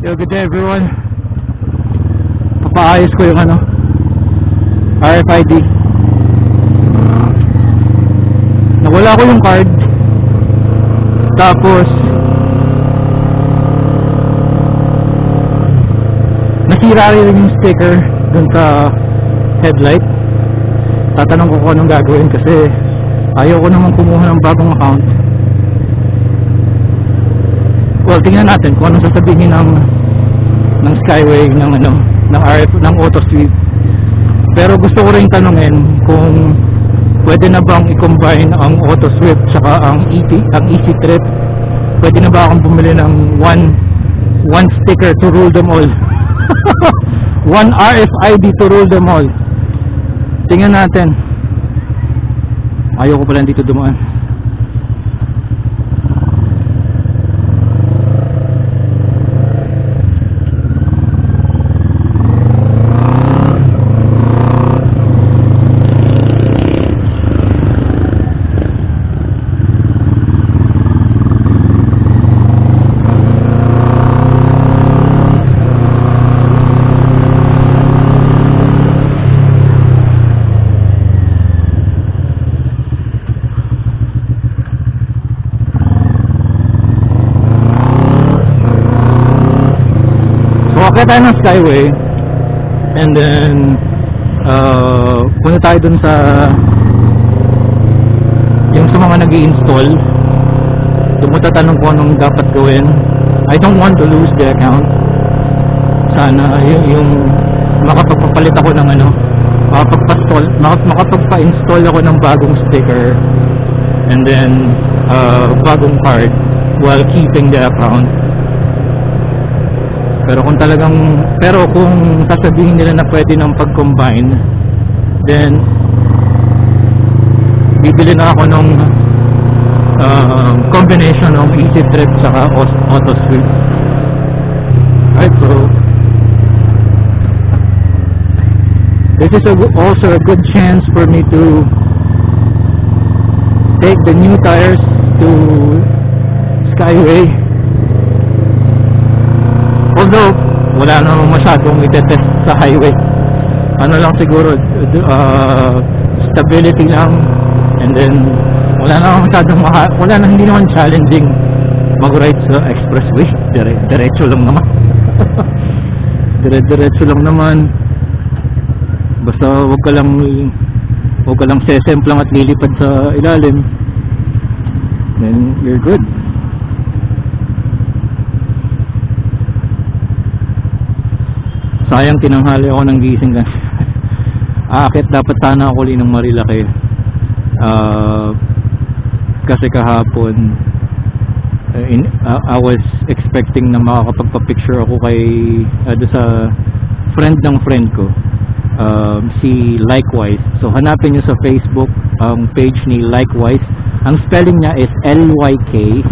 Yo, good day everyone. Papaayos ko yung RFID. Nawala ko yung card. Tapos nasira rin yung sticker dun sa headlight. Tatanong ko kung anong gagawin kasi ayaw ko naman kumuha ng bagong account. Well, tingnan natin kung anong sasabihin ng Skyway ng AutoSweep. Pero gusto ko rin tanungin kung pwede na bang i-combine ang AutoSweep tsaka ang Easy Trip. Pwede na ba akong bumili ng one sticker to rule them all? One RFID to rule them all. Tingnan natin. Ayaw ko pala dito dumaan. Kaya tayo ng Skyway and then punta tayo dun sa yung sa mga nag-i-install. Pumunta tanong ko anong dapat gawin. I don't want to lose the account. Sana yung makapagpapalit ako ng makapagpa-install ako ng bagong sticker and then bagong card while keeping the account. Pero kung sasabihin nila na pwede nang pag-combine, then bibili na ako ng combination ng Easy Trip saka AutoSweep. Right, so this is also a good chance for me to take the new tires to Skyway. Although wala naman masyadong itetest sa highway, ano lang siguro stability lang, and then hindi naman challenging mag-ride sa expressway. Diretso lang naman. Diretso lang naman, basta wag ka lang sesemplang at lilipad sa ilalim, then you're good. Sayang tinanghali ako ng gising kasi aakit dapat sana ako ng Marilaki kasi kahapon I was expecting na makakapagpa-picture ako kay sa friend ng friend ko, si Likewise. So hanapin nyo sa Facebook ang page ni Likewise. Ang spelling niya is LYK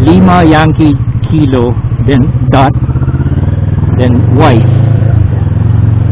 Lima Yankee Kilo then dot then Wise,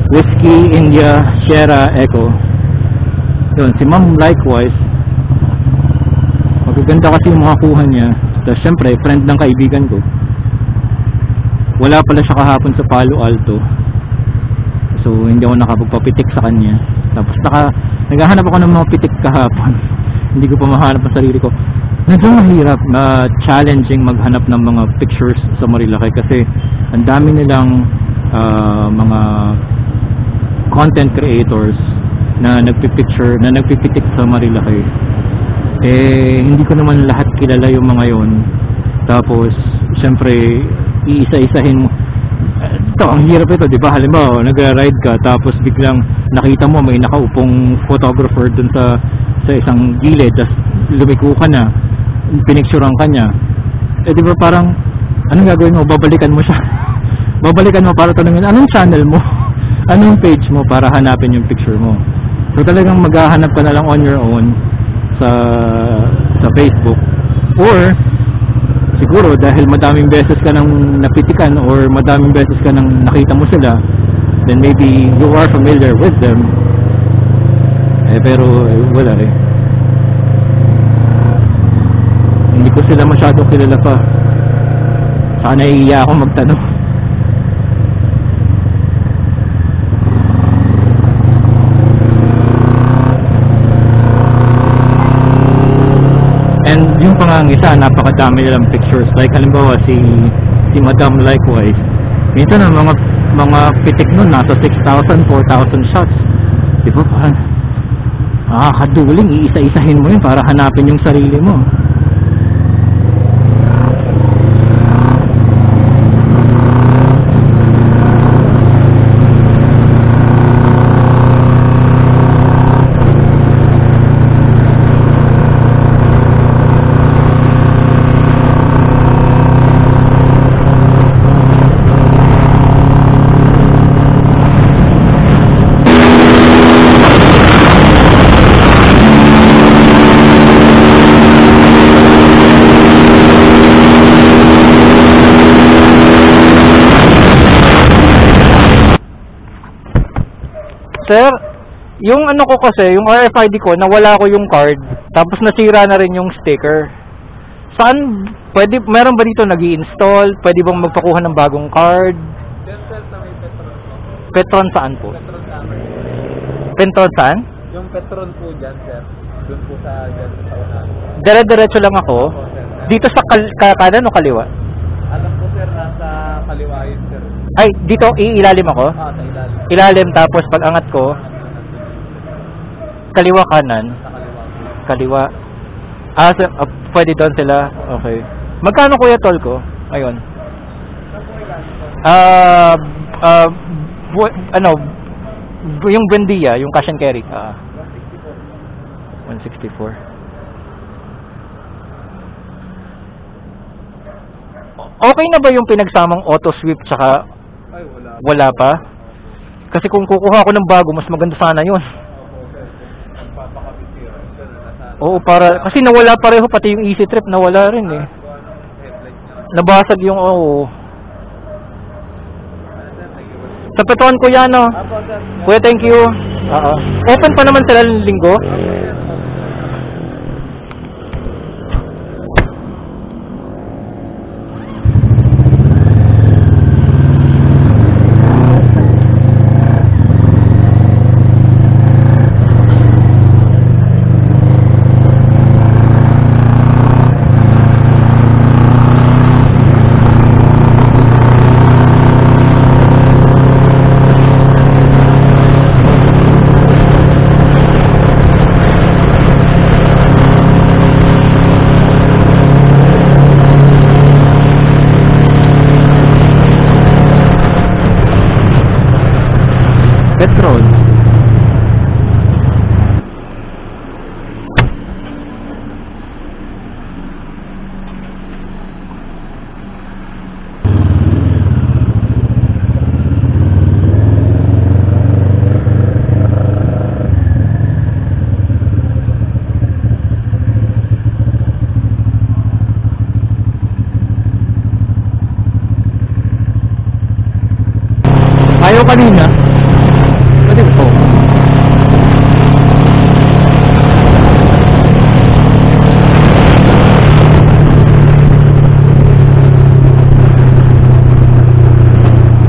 Whiskey India Sierra Echo. Yun, si Ma'am Likewise, magaganda kasi yung mga kuha niya. Tapos syempre friend ng kaibigan ko, wala pala siya kahapon sa Palo Alto, so hindi ako nakapagpapitik sa kanya. Tapos naghahanap ako ng mga pitik kahapon. Hindi ko pa mahanap ang sarili ko. Medyo mahirap na challenging maghanap ng mga pictures sa Marilaki kasi ang dami nilang mga content creators na nagpipitik sa Marilaki. Hindi ko naman lahat kilala yung mga yon. Tapos syempre iisa-isahin mo. Ito, ang hirap ito, di ba? Halimbawa nagra-ride ka tapos biglang nakita mo may nakaupong photographer dun sa isang gilid, tapos lumiko ka na, pinicturean ka niya. Di ba parang anong gagawin mo? Babalikan mo siya. Babalikan mo para tanungin anong channel mo, anong page mo para hanapin yung picture mo. So talagang maghahanap ka na lang on your own sa Facebook, or siguro dahil madaming beses ka nang napitikan or madaming beses ka nang nakita mo sila, then maybe you are familiar with them. Pero wala hindi ko sila masyadong kilala pa. Saka naiiya ako magtanong. yung pangangisa, napakadami nilang pictures. Like halimbawa si Madam likewise. Minsan ang mga pitik nun nasa 6,000, 4,000 shots. Di ba parang nakakaduling, iisa-isahin mo yun para hanapin yung sarili mo. Sir, yung ano ko kasi, yung RFID ko, nawala ko yung card, tapos nasira na rin yung sticker. Saan, meron ba dito nag-i-install? Pwede bang magpakuha ng bagong card? Petron saan po? Petron sa amin. Petron saan? Yung Petron po dyan, sir. Doon po sa unahan. Dire-diretso lang ako. Opo, sir. Dito sa kanan o kaliwa? Alam po, sir, nasa kaliwa yun, sir. Ay, dito iilalim ako? Sa ilalim. Ilalim, tapos pag angat ko, kaliwa kanan. Sa kaliwa po. Kaliwa. Pwede doon sila. Okay. Magkano kuya toll ko? Ayun. Yung Buendia, yung cash and carry. 164. Okay na ba yung pinagsamang auto sweep tsaka Ay, wala. wala pa? Kasi kung kukuha ako ng bago, mas maganda sana yun. Opo, sir. Nagpapakabit yun. Sir, nasa... Oo, kasi nawala pareho, pati yung easy trip nawala rin eh. Headlight niya. Nabasag yung Sir, thank you. Sa Petron ko yan, no? Apo, sir. Kuya, thank you. Open pa naman sila ng linggo. Petrol. Ayaw kanina. Pwede po.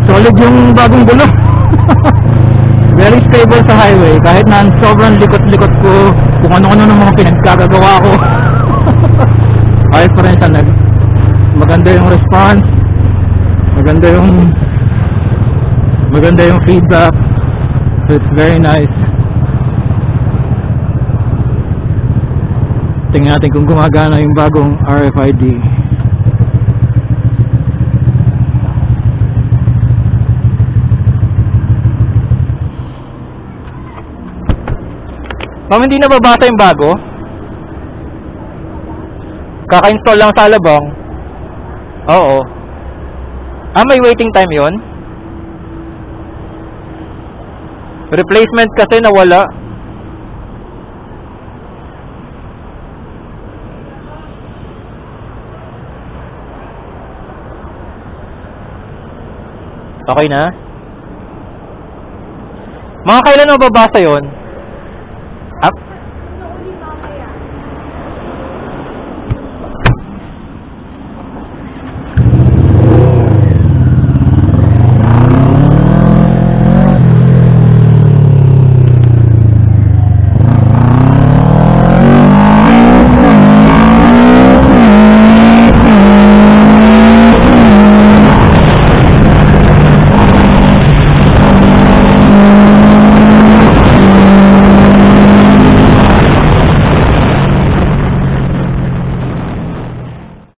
Solid yung bagong gulo. Very stable sa highway. Kahit na sobrang likot-likot ko, kung ano-ano ng mga pinagkagagawa ko. Ayos pa rin siya. Maganda yung response. Maganda yung feedback. So it's very nice. Tingnan natin kung gumagana yung bagong RFID. Ma'am, hindi na babasa yung bago? Kaka-install lang sa Alabang? Oo. May waiting time yon? Replacement kasi nawala. Okay na? Mga kailan mababasa yon?